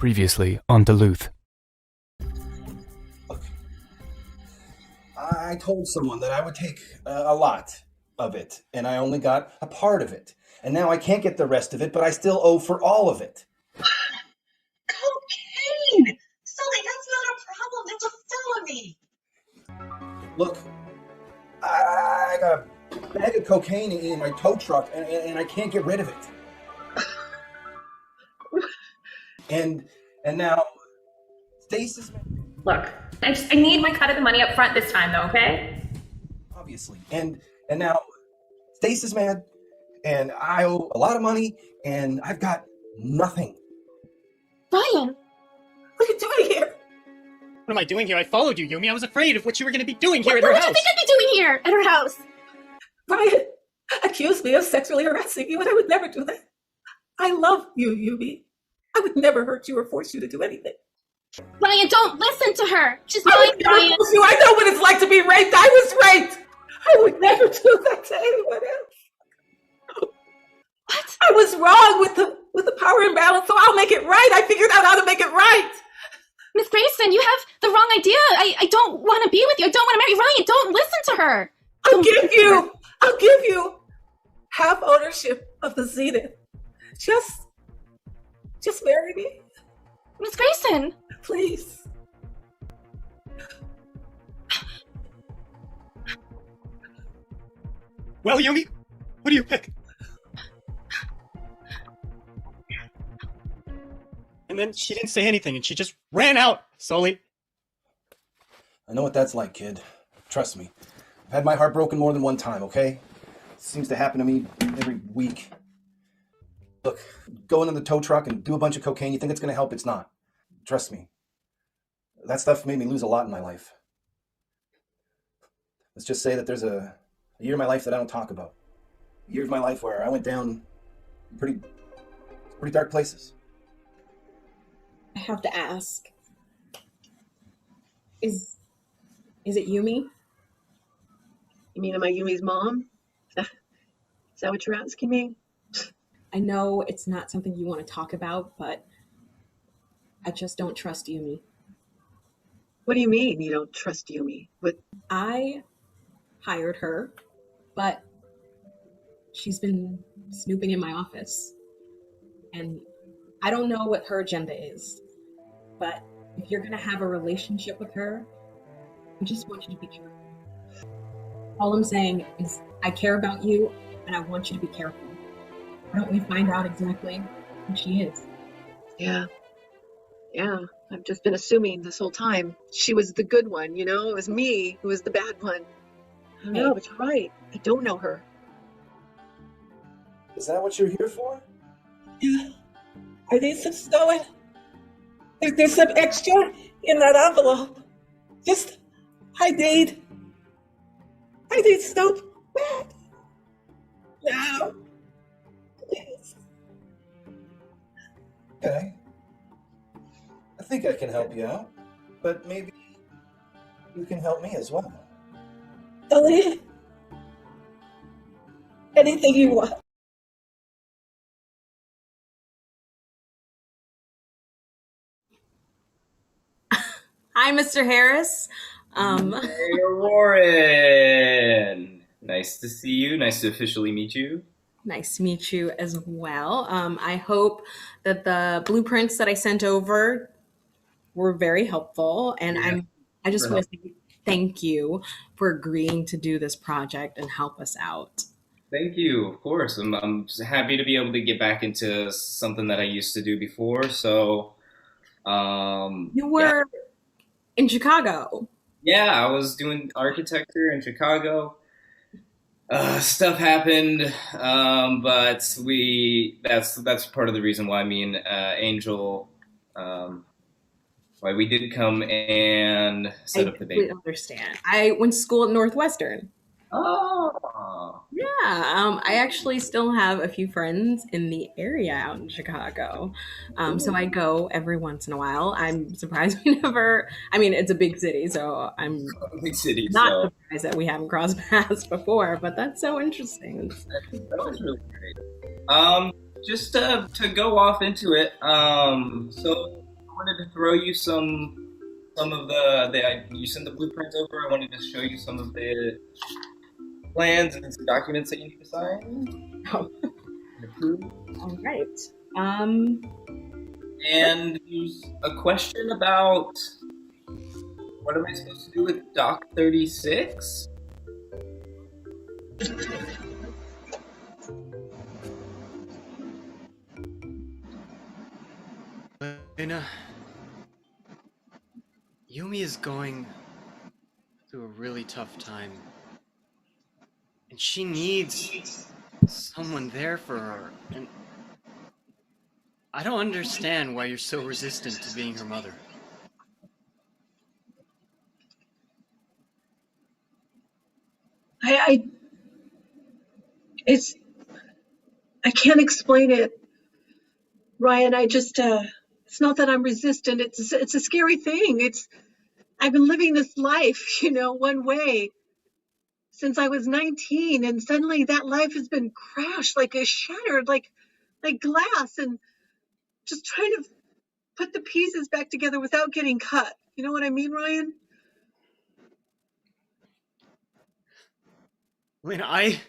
Previously on Duluth. Look, I told someone that I would take a lot of it, and I only got a part of it. And now I can't get the rest of it, but I still owe for all of it. Cocaine! Sully, that's not a problem. That's a felony. Look, I got a bag of cocaine in my tow truck, and I can't get rid of it. And now, Stace is... Look, I need my cut of the money up front this time, though, okay? Obviously. And now, Stace is mad, and I owe a lot of money, and I've got nothing. Ryan, what are you doing here? What am I doing here? I followed you, Yumi. I was afraid of what you were going to be doing here at What her do you house. think I'd be doing here at her house? Ryan accused me of sexually harassing you, and I would never do that. I love you, Yumi. I would never hurt you or force you to do anything. Ryan, don't listen to her. She's I fine, would never Ryan. force you. I know what it's like to be raped. I was raped. I would never do that to anyone else. What? I was wrong with the power imbalance, so I'll make it right. I figured out how to make it right. Miss Grayson, you have the wrong idea. I don't want to be with you. I don't want to marry Ryan. Don't listen to her. I'll give you half ownership of the Zenith. Just marry me, Miss Grayson. please. Well, Yumi, what do you pick? And then she didn't say anything, and she just ran out, Sully. I know what that's like, kid. Trust me. I've had my heart broken more than one time, okay? It seems to happen to me every week. Look, go into the tow truck and do a bunch of cocaine. You think it's going to help? It's not. Trust me. That stuff made me lose a lot in my life. Let's just say that there's a year of my life that I don't talk about. A year of my life where I went down pretty dark places. I have to ask. Is it Yumi? You mean, am I Yumi's mom? Is that what you're asking me? I know it's not something you want to talk about, but I just don't trust Yumi. What do you mean you don't trust Yumi? What? I hired her, but she's been snooping in my office. And I don't know what her agenda is, but if you're going to have a relationship with her, I just want you to be careful. All I'm saying is I care about you, and I want you to be careful. Why don't we find out exactly who she is? Yeah. I've just been assuming this whole time she was the good one, you know? It was me who was the bad one. I don't know, but you're right. I don't know her. Is that what you're here for? Yeah. I need some sewing. There's some extra in that envelope. I need soap back. Now. Please. Okay. I think I can help you out, but maybe you can help me as well. Sully. Anything you want. Hi, Mr. Harris. Hey, Lauren. Nice to see you. Nice to officially meet you. Nice to meet you as well. I hope that the blueprints that I sent over were very helpful, and Yeah, I just sure. want to say thank you for agreeing to do this project and help us out. Thank you. Of course, I'm just happy to be able to get back into something that I used to do before. So, You were in Chicago. yeah, I was doing architecture in Chicago. Stuff happened, but that's part of the reason why me and Angel, why we did come and set up the completely baby. understand. I went to school at Northwestern. Oh, Yeah, I actually still have a few friends in the area out in Chicago. So I go every once in a while. I'm surprised we never, I mean, it's a big city, so I'm big city. not So surprised that we haven't crossed paths before, but that's so interesting. that was really great. Just to go off into it. So wanted to throw you some of the you sent the blueprints over. I wanted to show you some of the plans and some documents that you need to sign. Oh, Approve. all right. And there's a question about what am I supposed to do with Doc 36? Lena, Yumi is going through a really tough time. And she needs someone there for her. And I don't understand why you're so resistant to being her mother. I can't explain it, Ryan. It's not that I'm resistant. It's a scary thing. I've been living this life, one way since I was 19, and suddenly that life has been crashed, shattered, like glass, and just trying to put the pieces back together without getting cut. You know what I mean, Ryan? Lena, I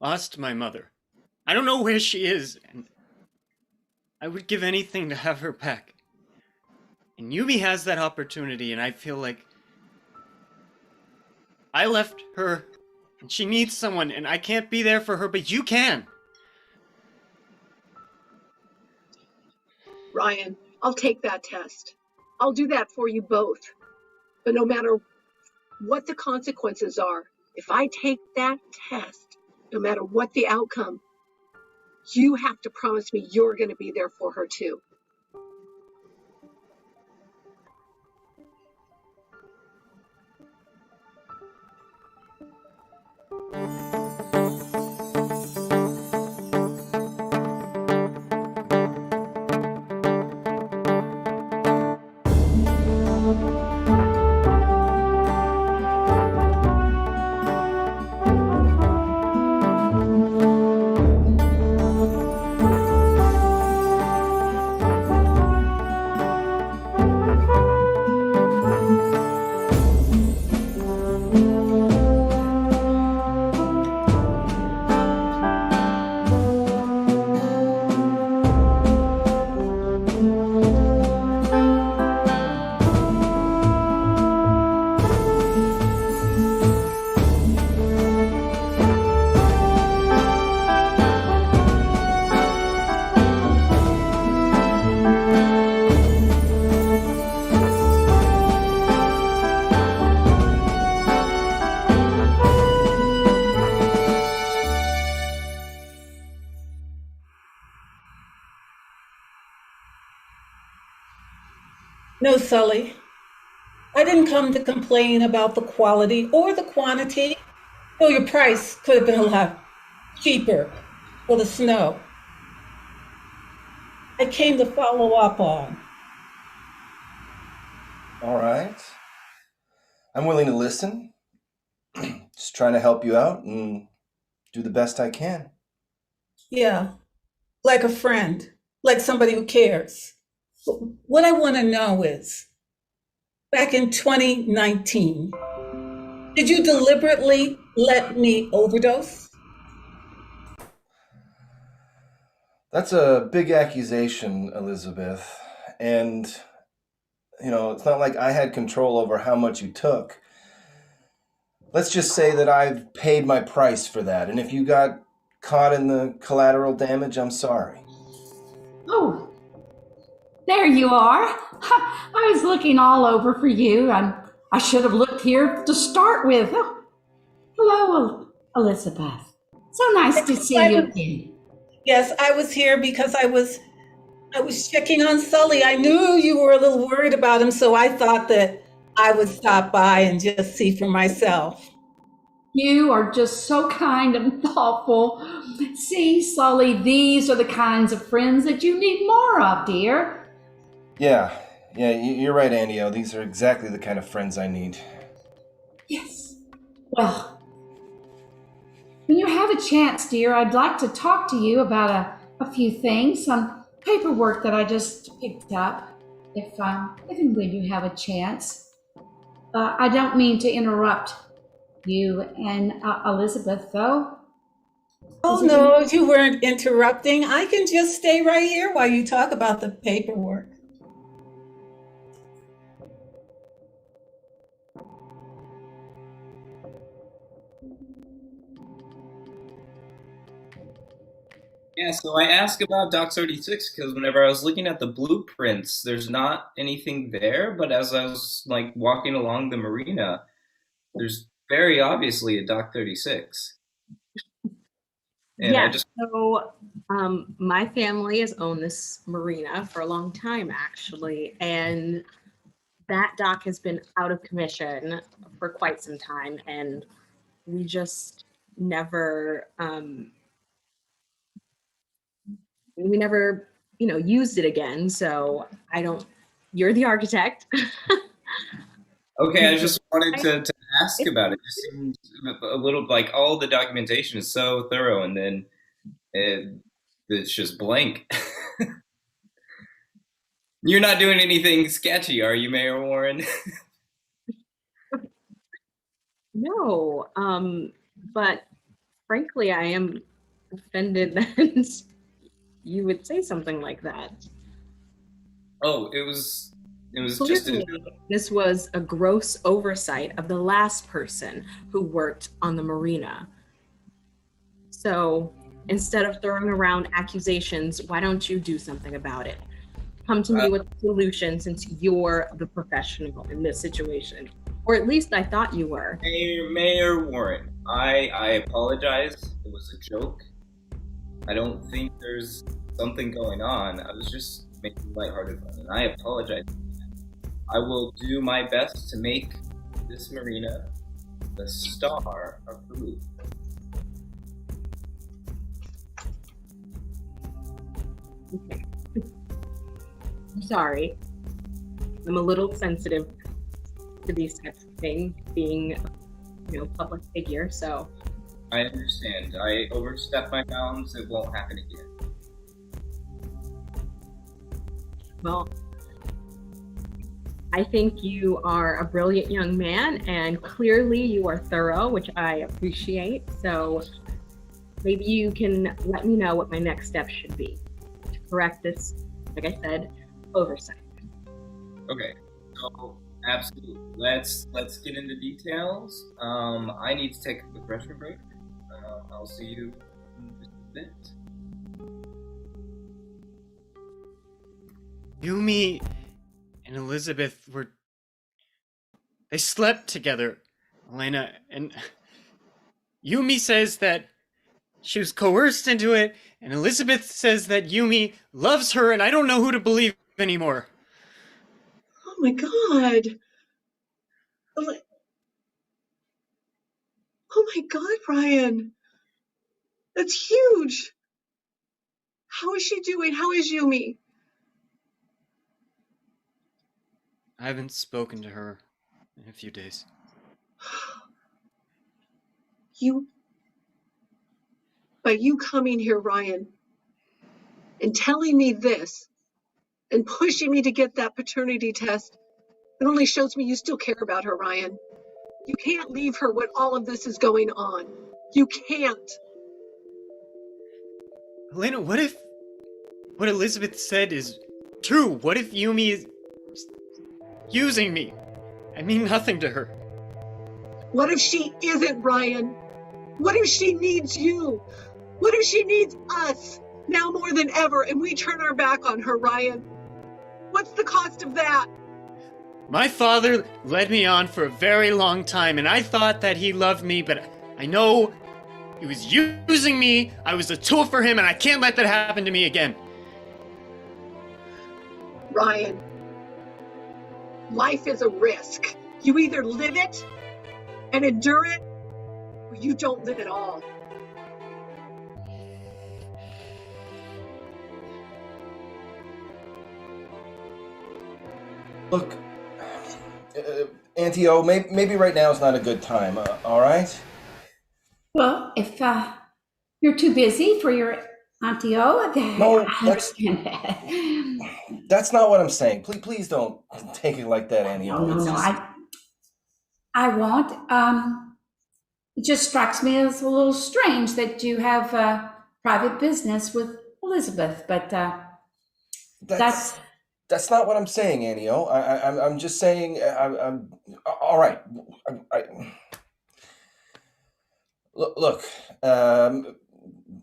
lost my mother. I don't know where she is, and I would give anything to have her back. And Yumi has that opportunity, and I feel like I left her, and she needs someone, and I can't be there for her, but you can. Ryan, I'll take that test. I'll do that for you both. But no matter what the consequences are, if I take that test, no matter what the outcome, you have to promise me you're going to be there for her too. No, Sully. I didn't come to complain about the quality or the quantity. Well, your price could have been a lot cheaper for the snow. I came to follow up on. All right. I'm willing to listen. Just trying to help you out and do the best I can. Yeah, like a friend, like somebody who cares. What I want to know is, back in 2019, did you deliberately let me overdose? That's a big accusation, Elizabeth. And, it's not like I had control over how much you took. Let's just say that I've paid my price for that. And if you got caught in the collateral damage, I'm sorry. Oh, there you are. I was looking all over for you. I should have looked here to start with. Oh, hello, Elizabeth. So nice to see you again. Yes, I was here because I was checking on Sully. I knew you were a little worried about him, so I thought that I would stop by and just see for myself. You are just so kind and thoughtful. See, Sully, these are the kinds of friends that you need more of, dear. Yeah, you're right, Andio. These are exactly the kind of friends I need. Yes. Well, when you have a chance, dear, I'd like to talk to you about a few things. I paperwork that I just picked up, if and when you have a chance. I don't mean to interrupt you and Elizabeth, though. Oh, no, you weren't interrupting. I can just stay right here while you talk about the paperwork. Yeah, so I asked about Dock 36 because whenever I was looking at the blueprints, there's not anything there, but as I was like walking along the marina, there's very obviously a Dock 36. And I Yeah, just so my family has owned this marina for a long time, actually, and that dock has been out of commission for quite some time, and we just never, used it again. So I don't. You're the architect. okay, I just wanted to ask about it. It just seemed a little like all the documentation is so thorough, and then it's just blank. You're not doing anything sketchy, are you, Mayor Warren? No, but frankly, I am offended that you would say something like that. Oh, it was just a, Clearly, this was a gross oversight of the last person who worked on the marina. So instead of throwing around accusations, why don't you do something about it? Come to me with a solution, since you're the professional in this situation. Or at least I thought you were. Mayor Warren, I apologize. It was a joke. I don't think there's something going on. I was just making lighthearted fun, and I apologize. I will do my best to make this marina the star of Duluth. Okay. I'm sorry. I'm a little sensitive to these types of things, being public figure, so. I understand. I overstepped my bounds. It won't happen again. Well, I think you are a brilliant young man, and clearly you are thorough, which I appreciate. So maybe you can let me know what my next step should be to correct this, like I said, oversight. Okay, so absolutely. Let's get into details. I need to take a quick restroom break. I'll see you in just a bit. Yumi and Elizabeth they slept together, Elena, and Yumi says that she was coerced into it, and Elizabeth says that Yumi loves her, and I don't know who to believe anymore. Oh my God. Oh my God, Ryan. That's huge. How is she doing? How is Yumi? I haven't spoken to her in a few days. By you coming here, Ryan, and telling me this, and pushing me to get that paternity test, it only shows me you still care about her, Ryan. You can't leave her when all of this is going on. You can't. Elena, what if what Elizabeth said is true? What if Yumi is using me? I mean nothing to her. What if she isn't, Ryan? What if she needs you? What if she needs us now more than ever, and we turn our back on her, Ryan? What's the cost of that? My father led me on for a very long time, and I thought that he loved me, but I know he was using me. I was a tool for him, and I can't let that happen to me again. Ryan, life is a risk. You either live it and endure it, or you don't live at all. Look, Auntie O, maybe right now is not a good time, all right? Well, if you're too busy for your Auntie O, No, I understand that. that's not what I'm saying. Please don't take it like that, Annie. No, no, It's no. just I won't. It just strikes me as a little strange that you have private business with Elizabeth, but that's that's that's not what I'm saying, Annie. I'm just saying. I'm all right. I, look.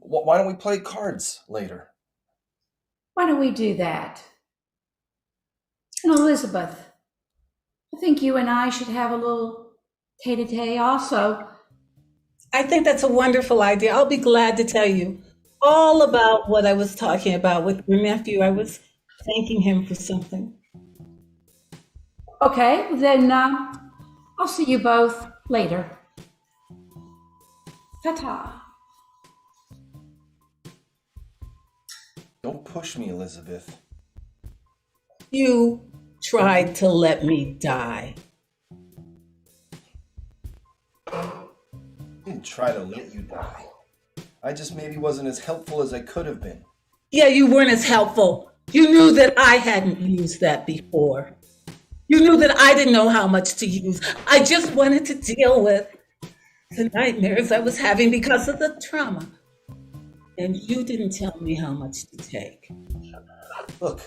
Why don't we play cards later? why don't we do that? And Elizabeth, I think you and I should have a little tete-a-tete also. I think that's a wonderful idea. I'll be glad to tell you all about what I was talking about with your nephew. I was thanking him for something. Okay, then I'll see you both later. Ta-ta. Don't push me, Elizabeth. You tried to let me die. I didn't try to let you die. I just maybe wasn't as helpful as I could have been. Yeah, you weren't as helpful. You knew that I hadn't used that before. You knew that I didn't know how much to use. I just wanted to deal with the nightmares I was having because of the trauma. And you didn't tell me how much to take. Look,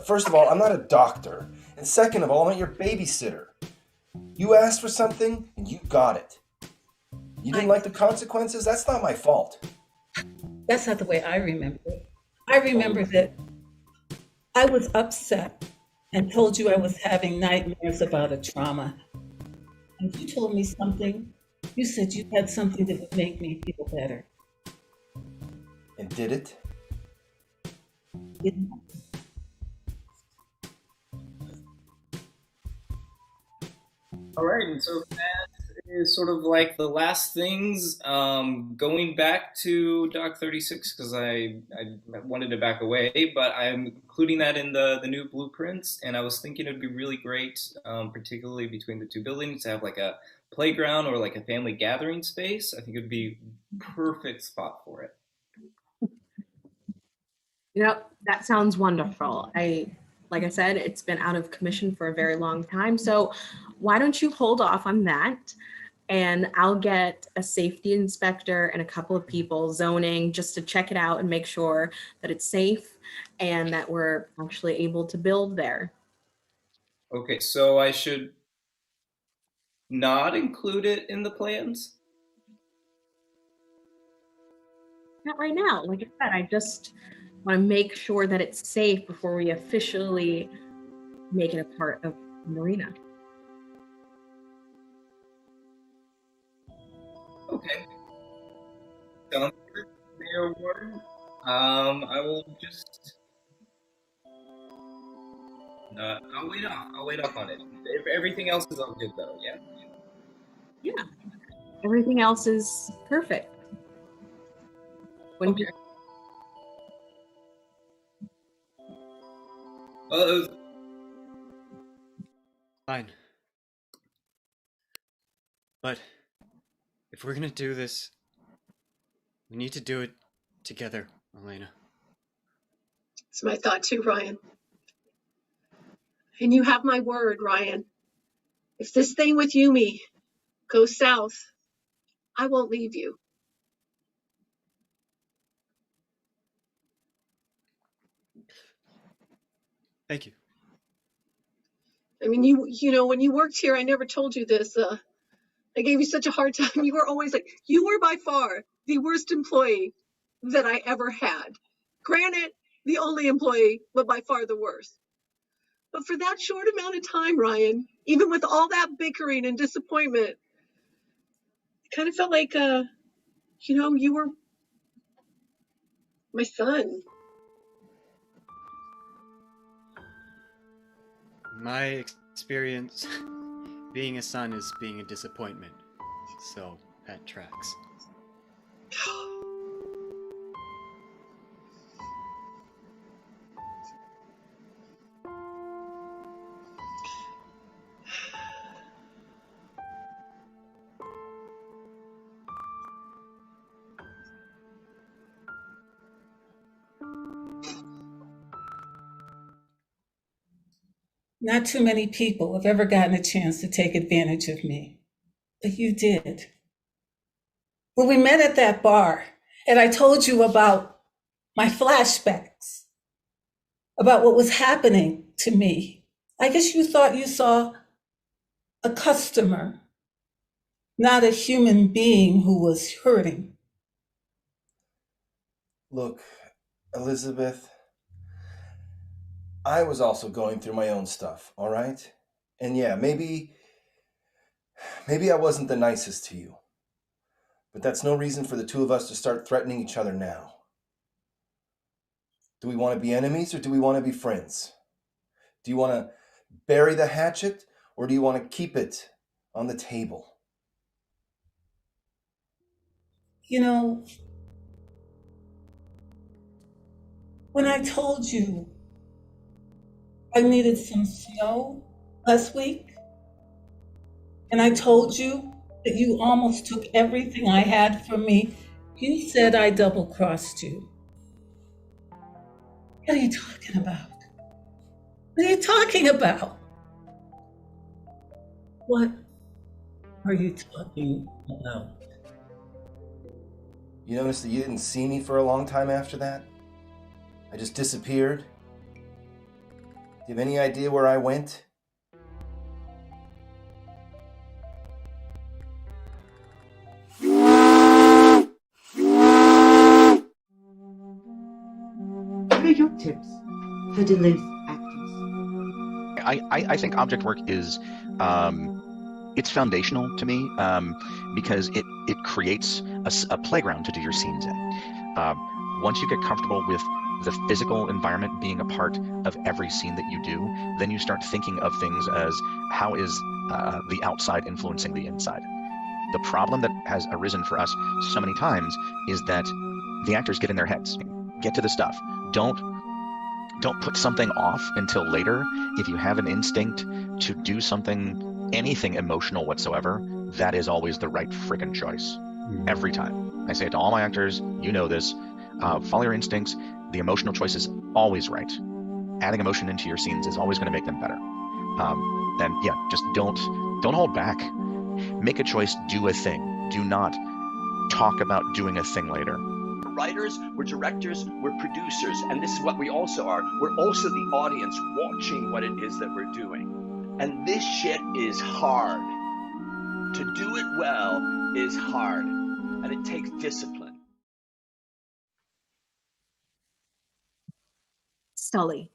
first of all, I'm not a doctor. And second of all, I'm not your babysitter. You asked for something, and you got it. You didn't like the consequences? That's not my fault. That's not the way I remember it. I remember that I was upset and told you I was having nightmares about a trauma. And you told me something. You said you had something that would make me feel better. And did it? Didn't All right, and so that is sort of like the last things. Going back to Doc 36 because I wanted to back away, but I'm including that in the new blueprints, and I was thinking it would be really great, particularly between the two buildings, to have like a playground or like a family gathering space. I think it would be perfect spot for it. You know, that sounds wonderful. Like I said, it's been out of commission for a very long time. So why don't you hold off on that? And I'll get a safety inspector and a couple of people zoning just to check it out and make sure that it's safe and that we're actually able to build there. Okay, so I should not include it in the plans? Not right now. Like I said, I just want to make sure that it's safe before we officially make it a part of the marina. Okay. Sounds good, Mayor Warden. I will just. I'll wait off. I'll wait off on it. If everything else is all good, though, yeah. Yeah. Everything else is perfect. When Okay. Uh, Fine. But if we're gonna do this, we need to do it together, Elena. It's my thought too, Ryan. And you have my word, Ryan. If this thing with Yumi goes south, I won't leave you. Thank you. I mean, you know, when you worked here, I never told you this. I gave you such a hard time. You were always like, you were by far the worst employee that I ever had. Granted, the only employee, but by far the worst. But for that short amount of time, Ryan, even with all that bickering and disappointment, it kind of felt like, you know, you were my son. My experience being a son is being a disappointment, so that tracks. Not too many people have ever gotten a chance to take advantage of me, but you did. When we met at that bar, and I told you about my flashbacks, about what was happening to me, I guess you thought you saw a customer, not a human being who was hurting. Look, Elizabeth, I was also going through my own stuff, all right? And yeah, maybe I wasn't the nicest to you. But that's no reason for the two of us to start threatening each other now. Do we want to be enemies or do we want to be friends? Do you want to bury the hatchet or do you want to keep it on the table? You know, when I told you I needed some snow last week, and I told you that you almost took everything I had from me, you said I double-crossed you. What are you talking about? What are you talking about? What are you talking about? You notice that you didn't see me for a long time after that? I just disappeared. Do you have any idea where I went? What are your tips for Duluth actors? I think object work is it's foundational to me because it creates a playground to do your scenes in. Once you get comfortable with the physical environment being a part of every scene that you do, then you start thinking of things as how is the outside influencing the inside. The problem that has arisen for us so many times is that the actors get in their heads. Get to the stuff. Don't put something off until later. If you have an instinct to do something, anything emotional whatsoever, that is always the right friggin' choice. Every time. I say it to all my actors, you know this. Follow your instincts. The emotional choice is always right. Adding emotion into your scenes is always going to make them better. And yeah, just don't hold back. Make a choice, do a thing. Do not talk about doing a thing later. We're writers, we're directors, we're producers, and this is what we also are. We're also the audience watching what it is that we're doing. And this shit is hard. To do it well is hard, and it takes discipline. Sully,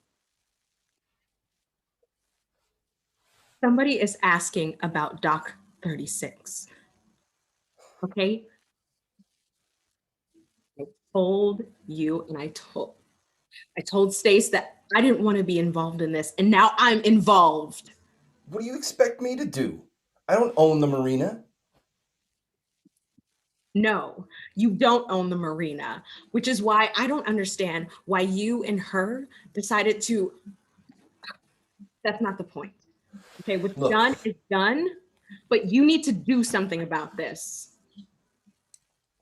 somebody is asking about Doc 36. Okay? I told you and I told Stace that I didn't want to be involved in this, and now I'm involved. What do you expect me to do? I don't own the marina. No, you don't own the marina, which is why I don't understand why you and her decided to. That's not the point. Okay, what's Look. done is done, but you need to do something about this.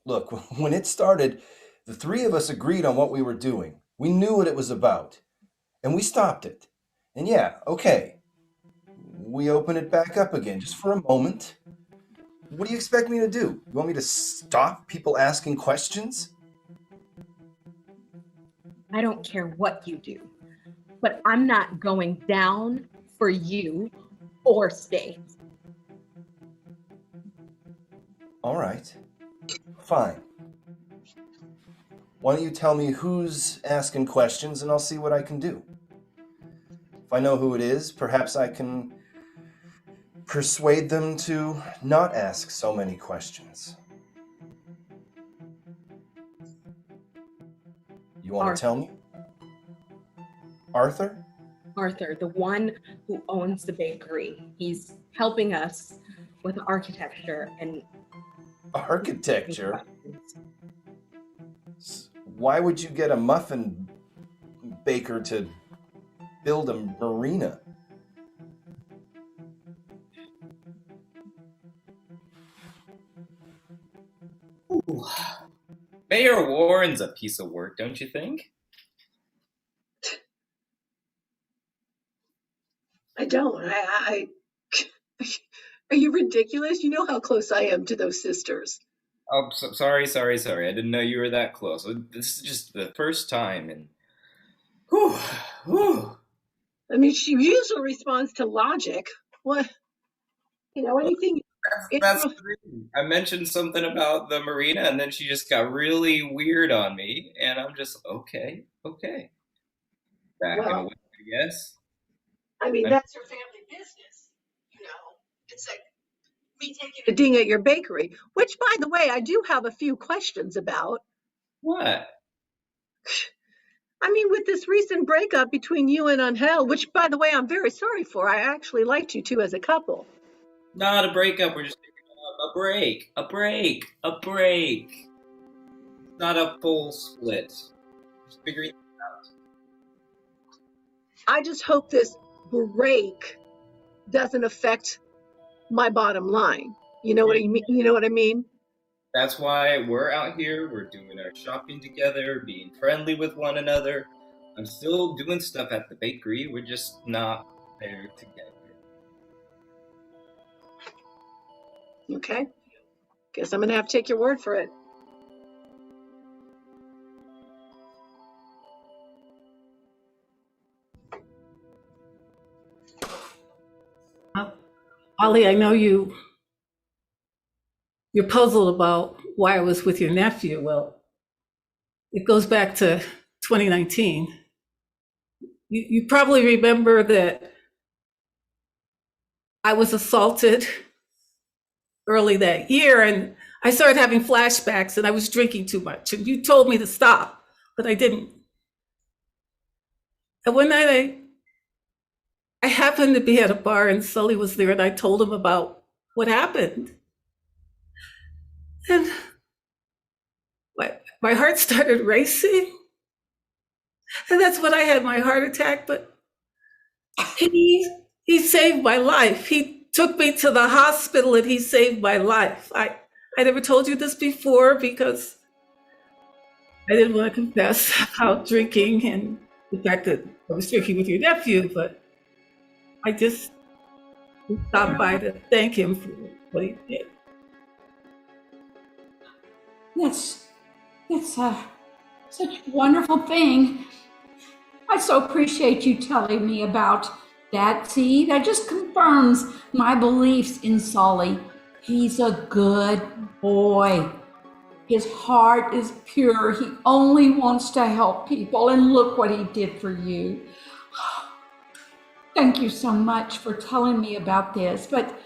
Look, when it started, the three of us agreed on what we were doing. We knew what it was about, and we stopped it. And yeah, okay, we open it back up again just for a moment. What do you expect me to do? You want me to stop people asking questions? I don't care what you do, but I'm not going down for you or Stace. All right, fine. Why don't you tell me who's asking questions and I'll see what I can do. If I know who it is, perhaps I can persuade them to not ask so many questions. You want to tell me? Arthur? Arthur, the one who owns the bakery. He's helping us with architecture and Architecture? Why would you get a muffin baker to build a marina? Ooh. Mayor Warren's a piece of work, don't you think? I don't. Are you ridiculous? You know how close I am to those sisters. Oh, sorry. I didn't know you were that close. This is just the first time, and whew, whew. I mean, she usually responds to logic. What, anything. That's the thing. I mentioned something about the marina, and then she just got really weird on me, and I'm just okay, back in a Well, way, I guess. I mean, I, that's her family business. It's like me taking a ding at your bakery, which, by the way, I do have a few questions about. what? I mean, with this recent breakup between you and Angel, which, by the way, I'm very sorry for. I actually liked you two as a couple. Not a breakup. We're just taking a break, a break. Not a full split. Just figuring it out. I just hope this break doesn't affect my bottom line. You know what I mean? You know what I mean? That's why we're out here. We're doing our shopping together, being friendly with one another. I'm still doing stuff at the bakery. We're just not there together. Okay. Guess I'm gonna have to take your word for it. Ollie, I know you're puzzled about why I was with your nephew. Well, it goes back to 2019. You probably remember that I was assaulted early that year, and I started having flashbacks, and I was drinking too much. And you told me to stop, but I didn't. And one night I happened to be at a bar, and Sully was there, and I told him about what happened. And my heart started racing. And that's when I had my heart attack. But he saved my life. He took me to the hospital and he saved my life. I never told you this before because I didn't want to confess about drinking and the fact that I was drinking with your nephew, but I just stopped by to thank him for what he did. That's such a wonderful thing. I so appreciate you telling me about that. See, that just confirms my beliefs in Sully. He's a good boy. His heart is pure. He only wants to help people, and look what he did for you. Thank you so much for telling me about this, but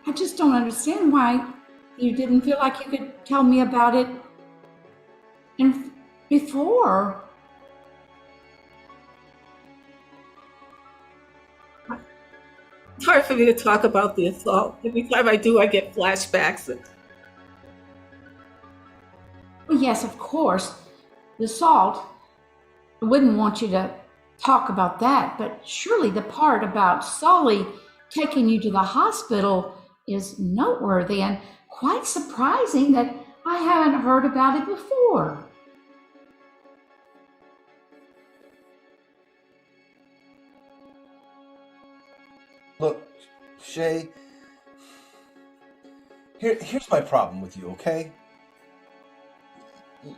I just don't understand why you didn't feel like you could tell me about it before. It's hard for me to talk about the assault. Every time I do, I get flashbacks. Well, yes, of course, the assault. I wouldn't want you to talk about that, but surely the part about Sully taking you to the hospital is noteworthy and quite surprising that I haven't heard about it before. Look, Shae, here's my problem with you, okay?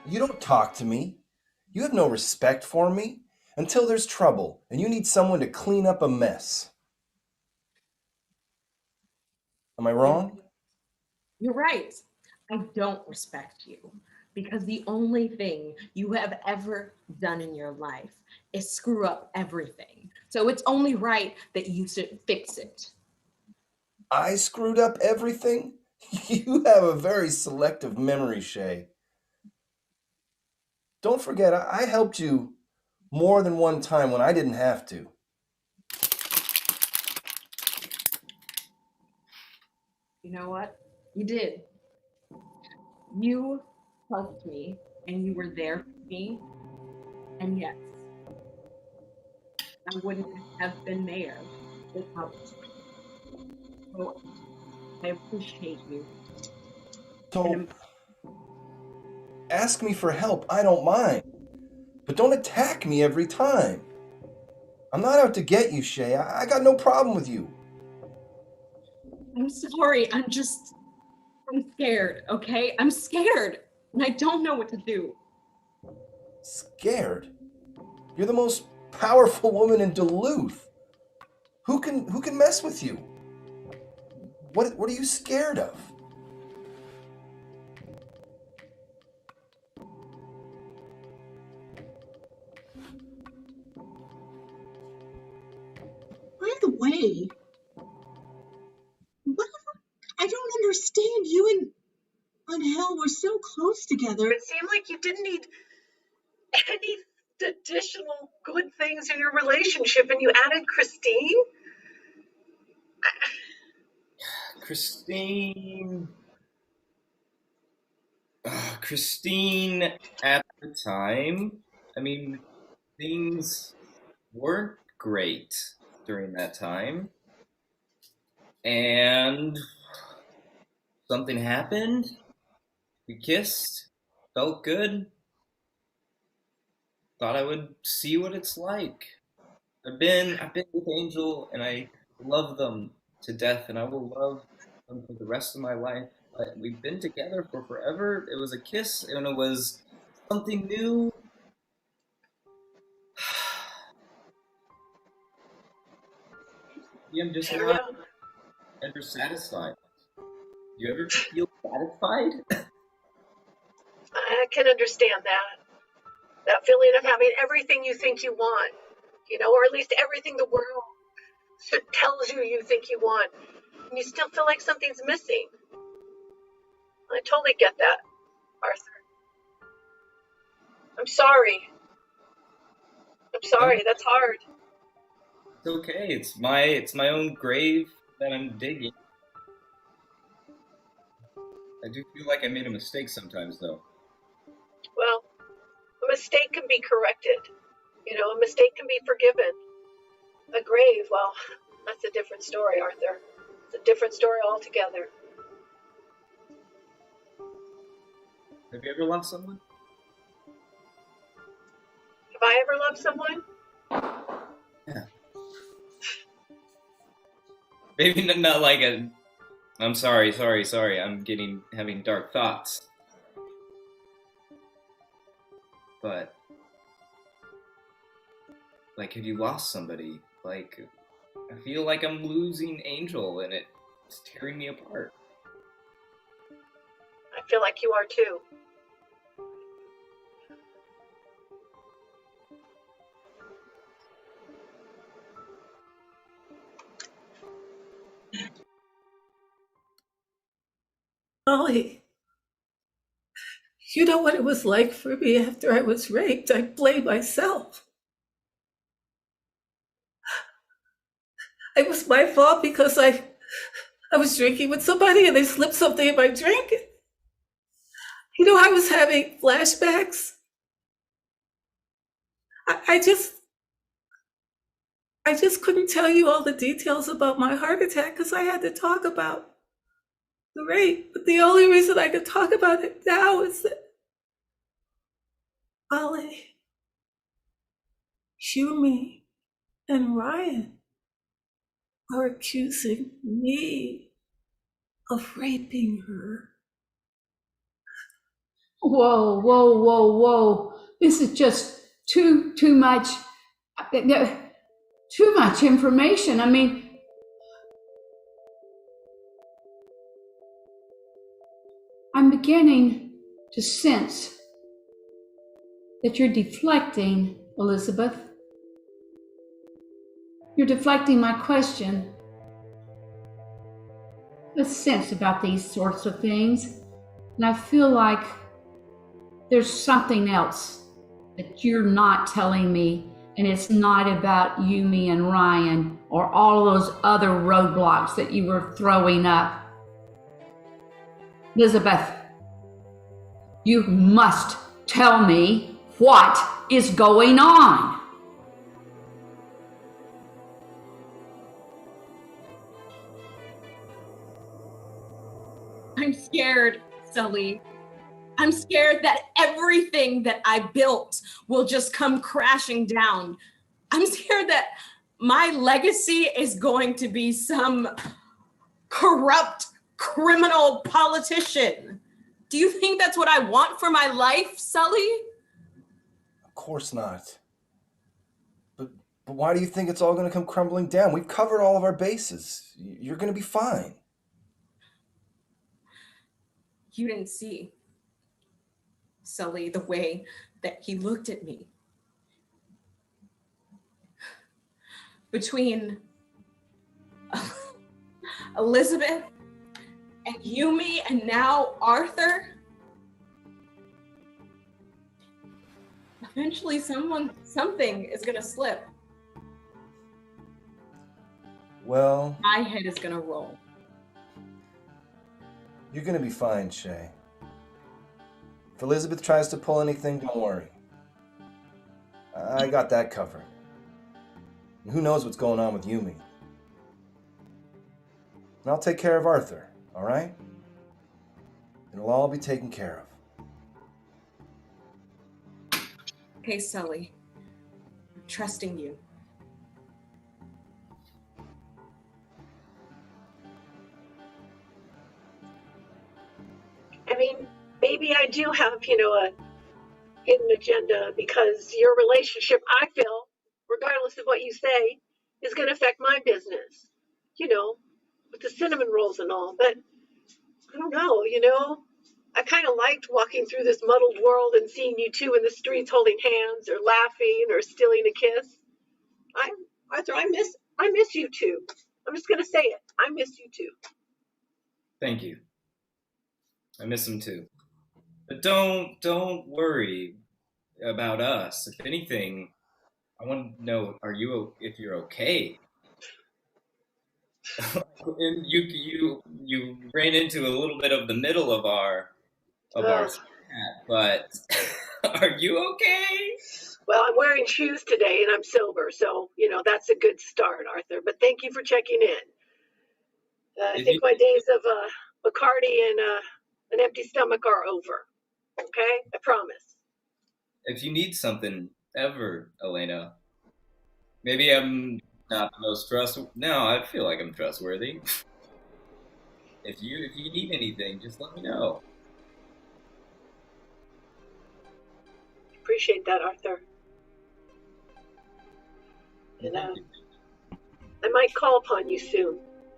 You don't talk to me. You have no respect for me until there's trouble and you need someone to clean up a mess. Am I wrong? You're right. I don't respect you because the only thing you have ever done in your life is screw up everything. So it's only right that you should fix it. I screwed up everything? You have a very selective memory, Shae. Don't forget, I helped you more than one time when I didn't have to. You know what? You did. You helped me and you were there for me. And yes, I wouldn't have been mayor without you. So I appreciate you. So, ask me for help. I don't mind. But don't attack me every time. I'm not out to get you, Shae. I got no problem with you. I'm sorry. I'm scared, okay? I'm scared, and I don't know what to do. Scared? You're the most powerful woman in Duluth. Who can mess with you? What are you scared of? By the way, I don't understand. You and Hell were so close together. It seemed like you didn't need any additional good things in your relationship, and you added Christine? Christine at the time, I mean, things weren't great during that time. And something happened. We kissed. Felt good. Thought I would see what it's like. I've been with Angel and I love them to death and I will love them for the rest of my life. But we've been together for forever. It was a kiss and it was something new. Yeah, I'm just not ever satisfied. Do you ever feel satisfied? I can understand that feeling of having everything you think you want, or at least everything the world tells you think you want, and you still feel like something's missing. I totally get that, Arthur. I'm sorry. That's hard. It's okay. It's my own grave that I'm digging. I do feel like I made a mistake sometimes, though. Well, a mistake can be corrected. A mistake can be forgiven. A grave, well, that's a different story, Arthur. It's a different story altogether. Have you ever lost someone? Have I ever loved someone? Yeah. Maybe not like a. I'm sorry. I'm having dark thoughts. But, like, have you lost somebody? Like, I feel like I'm losing Angel and it's tearing me apart. I feel like you are too. Sully, you know what it was like for me after I was raped? I blame myself. It was my fault because I was drinking with somebody and they slipped something in my drink. I was having flashbacks. I just couldn't tell you all the details about my heart attack because I had to talk about the rape. But the only reason I could talk about it now is that Ollie, Shumi, and Ryan are accusing me of raping her. Whoa. This is just too much, too much information. I mean, I'm beginning to sense that you're deflecting, Elizabeth. You're deflecting my question. A sense about these sorts of things. And I feel like there's something else that you're not telling me, and it's not about Yumi and Ryan or all those other roadblocks that you were throwing up. Elizabeth, you must tell me what is going on. I'm scared, Sully. I'm scared that everything that I built will just come crashing down. I'm scared that my legacy is going to be some corrupt criminal politician. Do you think that's what I want for my life, Sully? Of course not. But why do you think it's all going to come crumbling down? We've covered all of our bases. You're going to be fine. You didn't see Sully the way that he looked at me. Between Elizabeth and Yumi and now Arthur, eventually something is gonna slip. Well, my head is gonna roll. You're going to be fine, Shae. If Elizabeth tries to pull anything, don't worry. I got that covered. And who knows what's going on with Yumi. And I'll take care of Arthur, all right? It'll all be taken care of. Okay, Sully, I'm trusting you. I mean, maybe I do have, a hidden agenda, because your relationship, I feel, regardless of what you say, is going to affect my business, with the cinnamon rolls and all. But I don't know, I kind of liked walking through this muddled world and seeing you two in the streets holding hands or laughing or stealing a kiss. Arthur, I miss you two. I'm just going to say it. I miss you two. Thank you. I miss him too. But don't worry about us. If anything, I want to know, if you're okay? And you ran into a little bit of the middle of our chat, but are you okay? Well, I'm wearing shoes today and I'm sober, so that's a good start, Arthur. But thank you for checking in. I think my days of Bacardi and an empty stomach are over. Okay, I promise. If you need something ever, Elena, maybe I'm not the most trustworthy. No, I feel like I'm trustworthy. If you need anything, just let me know. Appreciate that, Arthur. And I might call upon you soon.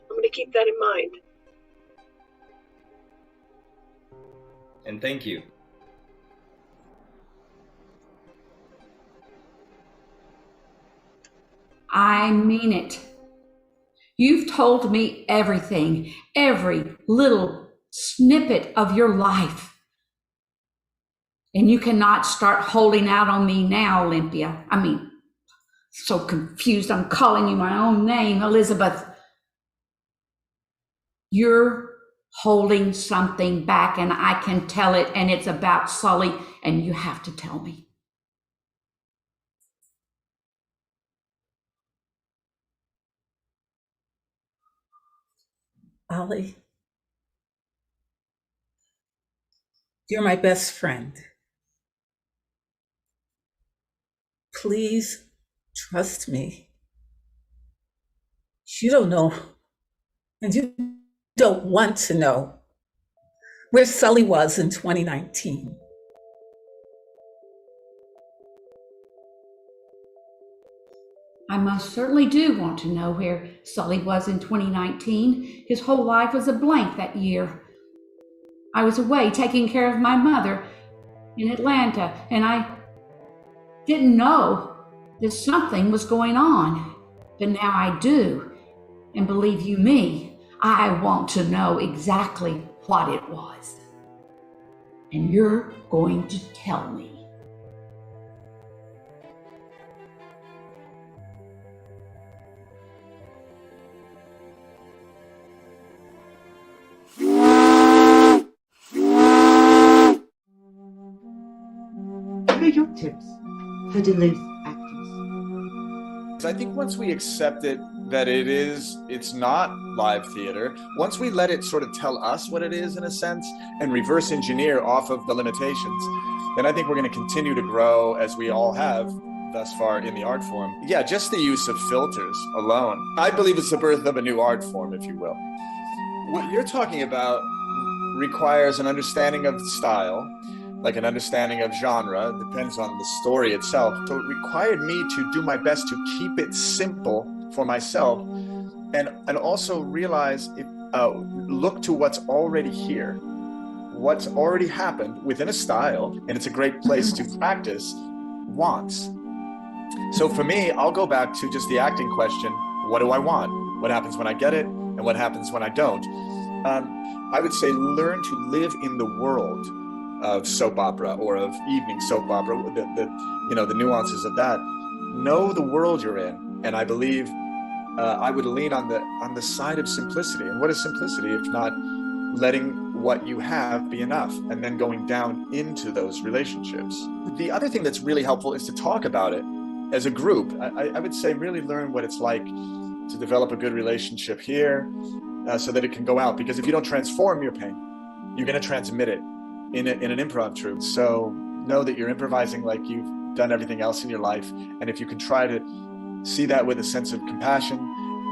I'm going to keep that in mind. And thank you. I mean it. You've told me everything, every little snippet of your life. And you cannot start holding out on me now, Olympia. I mean, so confused, I'm calling you my own name, Elizabeth. You're holding something back, and I can tell it, and it's about Sully, and you have to tell me. Ollie, you're my best friend. Please trust me. You don't know, and you don't want to know, where Sully was in 2019. I most certainly do want to know where Sully was in 2019. His whole life was a blank that year. I was away taking care of my mother in Atlanta, and I didn't know that something was going on. But now I do. And believe you me, I want to know exactly what it was. And you're going to tell me. What are your tips for Duluth actors? I think once we accept it, that it's not live theater, once we let it sort of tell us what it is in a sense and reverse engineer off of the limitations, then I think we're going to continue to grow, as we all have, thus far in the art form. Yeah, just the use of filters alone, I believe it's the birth of a new art form, if you will. What you're talking about requires an understanding of style, like an understanding of genre, depends on the story itself. So it required me to do my best to keep it simple for myself, and also realize it, look to what's already here, what's already happened within a style, and it's a great place to practice wants. So for me, I'll go back to just the acting question: what do I want? What happens when I get it, and what happens when I don't? I would say learn to live in the world of soap opera or of evening soap opera, the nuances of that. Know the world you're in, and I believe I would lean on the side of simplicity. And what is simplicity if not letting what you have be enough, and then going down into those relationships? The other thing that's really helpful is to talk about it as a group. I would say really learn what it's like to develop a good relationship here, so that it can go out. Because if you don't transform your pain, you're going to transmit it in an improv troupe. So know that you're improvising like you've done everything else in your life. And if you can try to see that with a sense of compassion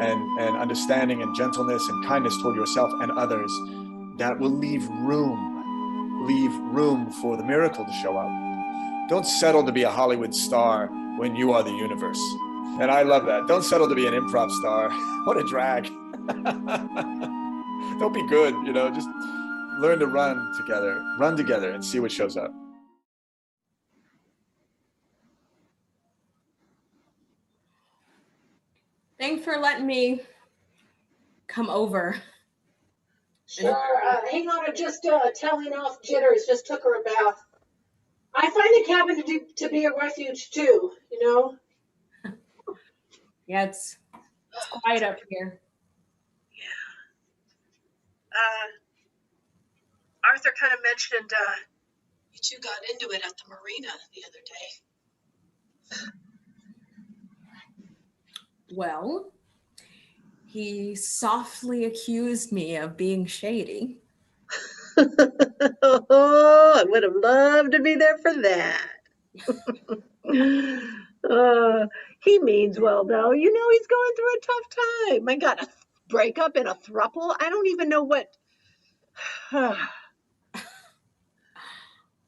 and understanding and gentleness and kindness toward yourself and others, that will leave room for the miracle to show up. Don't settle to be a Hollywood star when you are the universe. And I love that. Don't settle to be an improv star. What a drag. Don't be good, just learn to run together and see what shows up. Thanks for letting me come over. Sure. Hang on, I'm just telling off jitters. Just took her a bath. I find the cabin to be a refuge too, Yeah, it's quiet up here. Arthur kind of mentioned you two got into it at the marina the other day. Well, he softly accused me of being shady. Oh, I would have loved to be there for that. He means well, though. He's going through a tough time. I got a breakup and a throuple. I don't even know what.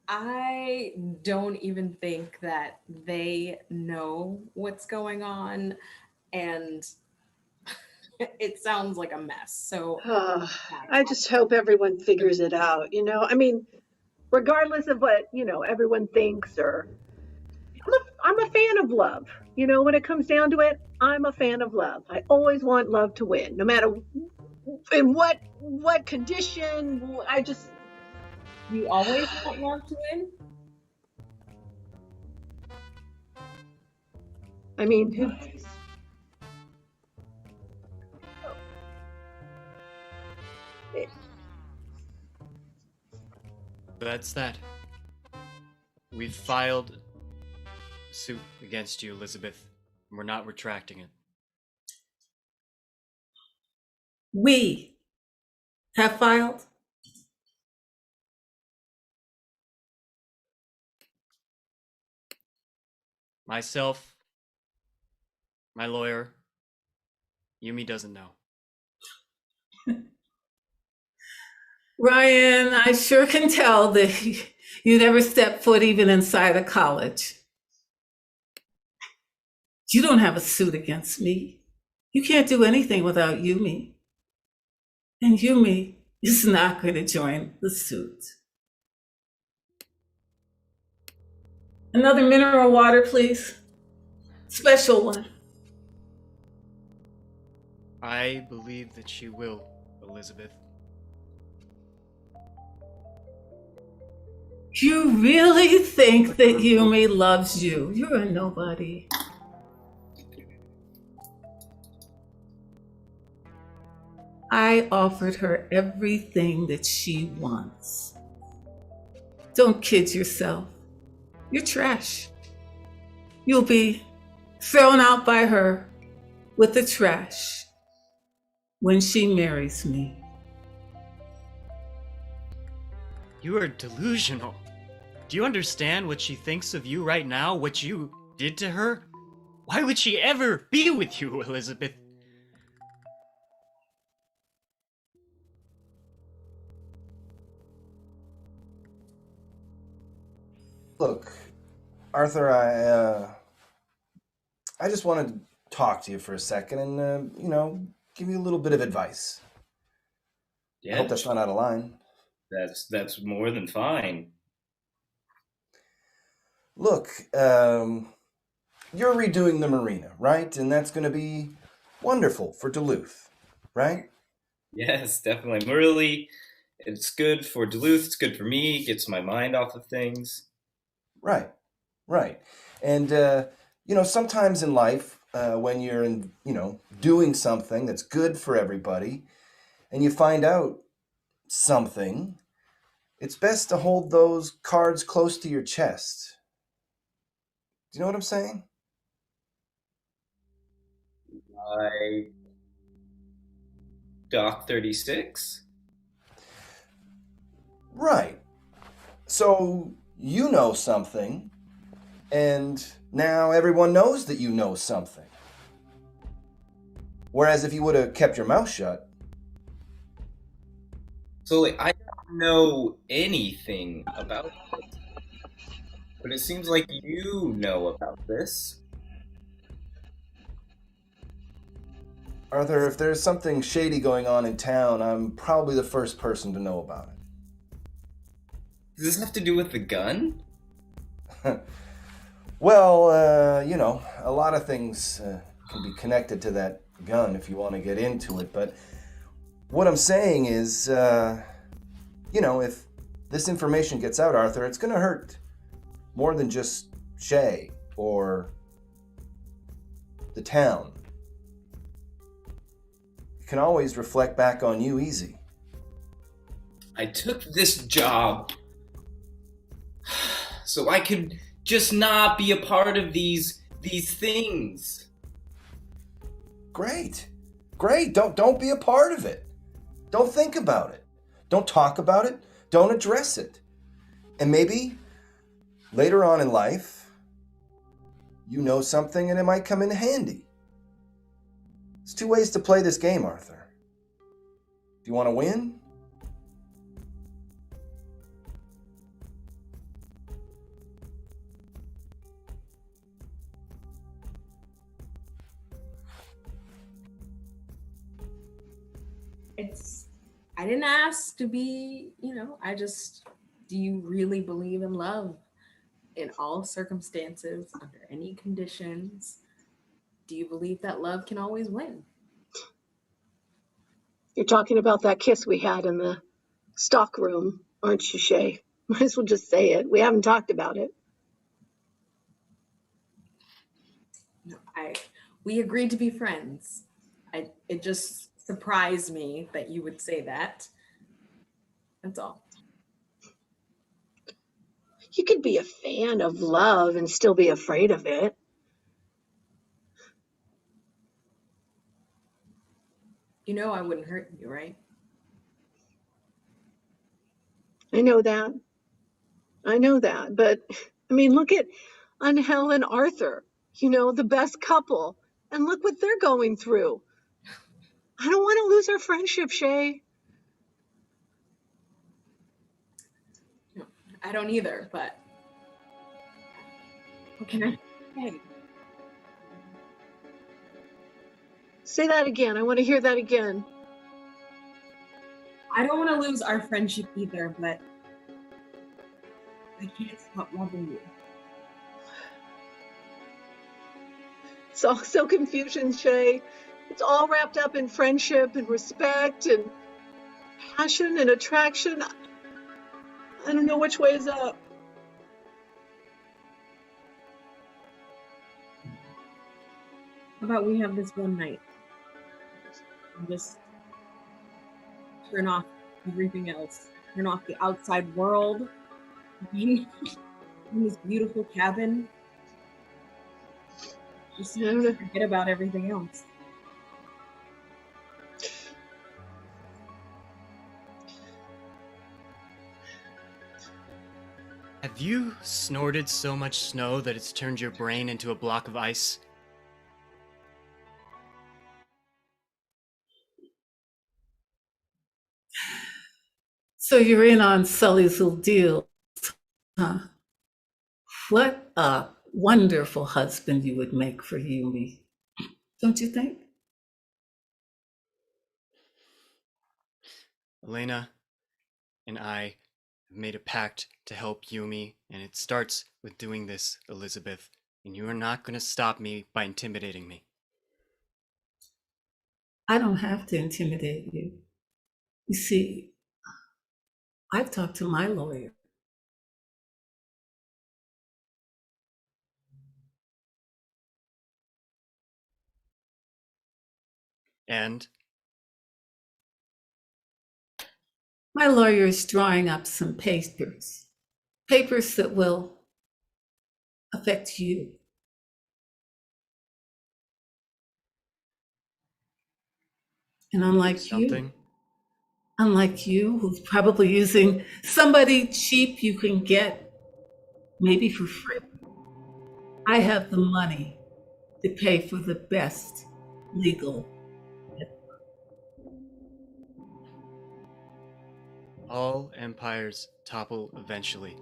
I don't even think that they know what's going on, and it sounds like a mess. So I just hope everyone figures it out. I mean, regardless of what everyone thinks, or I'm a fan of love. When it comes down to it, I'm a fan of love. I always want love to win, no matter in what condition. You always want love to win? I mean, That's that. We've filed suit against you, Elizabeth. We're not retracting it. We have filed. Myself, my lawyer, Yumi doesn't know. Ryan, I sure can tell that you never stepped foot even inside a college. You don't have a suit against me. You can't do anything without Yumi. And Yumi is not going to join the suit. Another mineral water, please. Special one. I believe that she will, Elizabeth. You really think that Yumi loves you? You're a nobody. I offered her everything that she wants. Don't kid yourself. You're trash. You'll be thrown out by her with the trash when she marries me. You are delusional. Do you understand what she thinks of you right now? What you did to her? Why would she ever be with you, Elizabeth? Look, Arthur, I just wanted to talk to you for a second and, give you a little bit of advice. Yeah, I hope that's not out of line. that's more than fine. Look, you're redoing the marina, right? And that's going to be wonderful for Duluth, right? Yes, definitely. Really, it's good for Duluth. It's good for me. Gets my mind off of things. Right, right. And, sometimes in life, when you're doing something that's good for everybody and you find out something, it's best to hold those cards close to your chest. Do you know what I'm saying? I Doc 36. Right. So you know something, and now everyone knows that you know something. Whereas if you would have kept your mouth shut. Sully, I don't know anything about this, but it seems like you know about this. Arthur, if there's something shady going on in town, I'm probably the first person to know about Does this have to do with the gun? it. Well, a lot of things can be connected to that gun if you want to get into it, but what I'm saying is, if this information gets out, Arthur, it's going to hurt more than just Shae or the town. It can always reflect back on you easy. I took this job so I could just not be a part of these things. Great. Don't be a part of it. Don't think about it. Don't talk about it. Don't address it. And maybe later on in life, you know something and it might come in handy. There's two ways to play this game, Arthur. Do you want to win? I didn't ask to be, do you really believe in love in all circumstances, under any conditions? Do you believe that love can always win? You're talking about that kiss we had in the stock room, aren't you, Shae? Might as well just say it. We haven't talked about it. No, we agreed to be friends. It just surprised me that you would say that. That's all. You could be a fan of love and still be afraid of it. You know I wouldn't hurt you, right? I know that. But, look at Angel and Arthur, the best couple. And look what they're going through. I don't want to lose our friendship, Shae. No, I don't either, but what can I say? Say that again. I want to hear that again. I don't want to lose our friendship either, but I can't stop loving you. It's all so confusion, Shae. It's all wrapped up in friendship and respect and passion and attraction. I don't know which way is up. How about we have this one night and just turn off everything else. Turn off the outside world. Being in this beautiful cabin. Just forget about everything else. Have you snorted so much snow that it's turned your brain into a block of ice? So you're in on Sully's little deal, huh? What a wonderful husband you would make for Yumi, don't you think? Elena and I have made a pact to help Yumi, and it starts with doing this, Elizabeth. And you are not going to stop me by intimidating me. I don't have to intimidate you. You see, I've talked to my lawyer. And? My lawyer is drawing up some papers that will affect you. And unlike you, who's probably using somebody cheap you can get, maybe for free, I have the money to pay for the best legal. All empires topple eventually.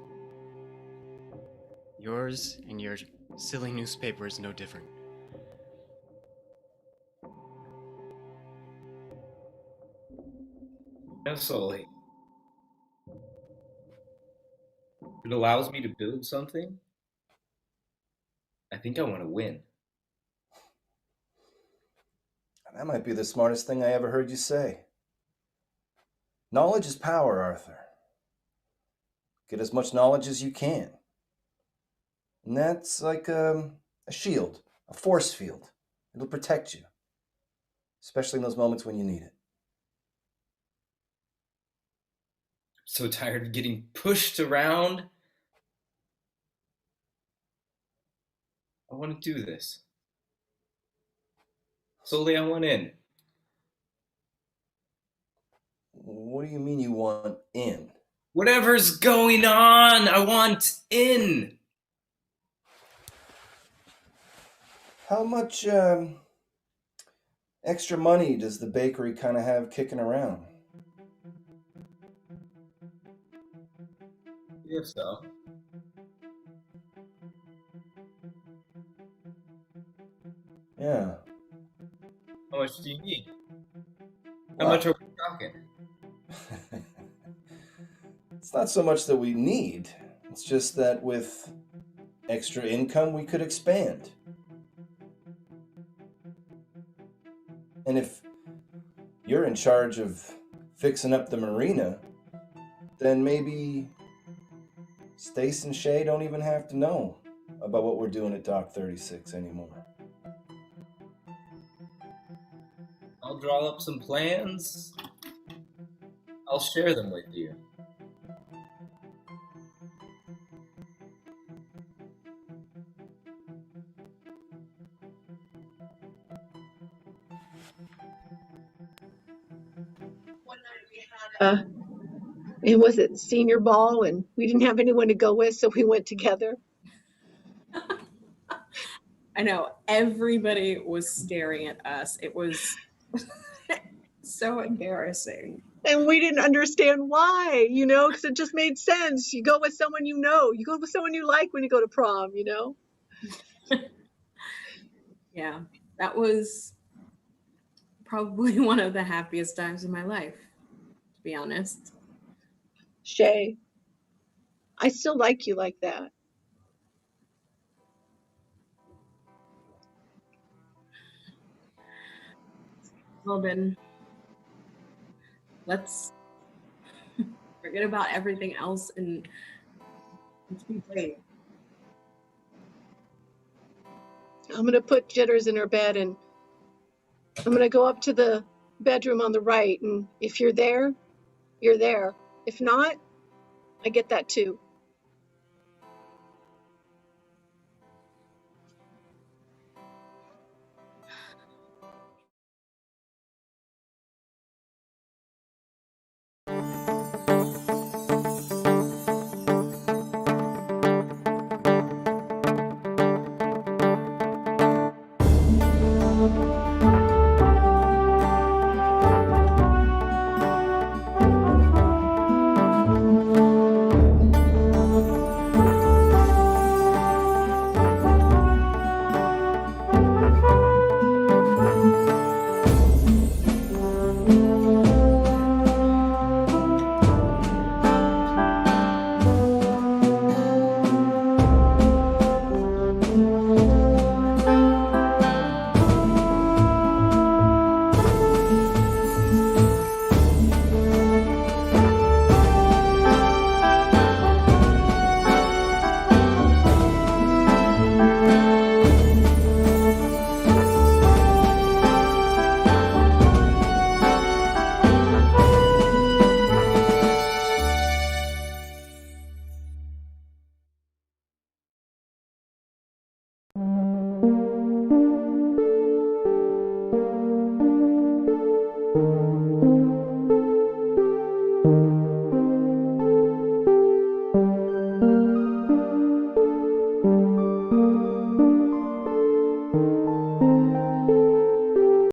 Yours and your silly newspaper is no different. No, Sully. It allows me to build something. I think I want to win. That might be the smartest thing I ever heard you say. Knowledge is power, Arthur. Get as much knowledge as you can. And that's like a shield, a force field. It'll protect you, especially in those moments when you need it. I'm so tired of getting pushed around. I want to do this. Sully, I want in. What do you mean you want in? Whatever's going on, I want in. How much extra money does the bakery kind of have kicking around? If so. Yeah. How much do you need? How much are we talking? It's not so much that we need. It's just that with extra income, we could expand. And if you're in charge of fixing up the marina, then maybe Stace and Shae don't even have to know about what we're doing at Dock 36 anymore. I'll draw up some plans. I'll share them with you. It was at senior ball and we didn't have anyone to go with, so we went together. I know, everybody was staring at us. It was so embarrassing. And we didn't understand why, because it just made sense. You go with someone you know. You go with someone you like when you go to prom, Yeah, that was probably one of the happiest times of my life, to be honest. Shae, I still like you like that. Well then, let's forget about everything else and let's be brave. I'm going to put Jitters in her bed and I'm going to go up to the bedroom on the right. And if you're there, you're there. If not, I get that too.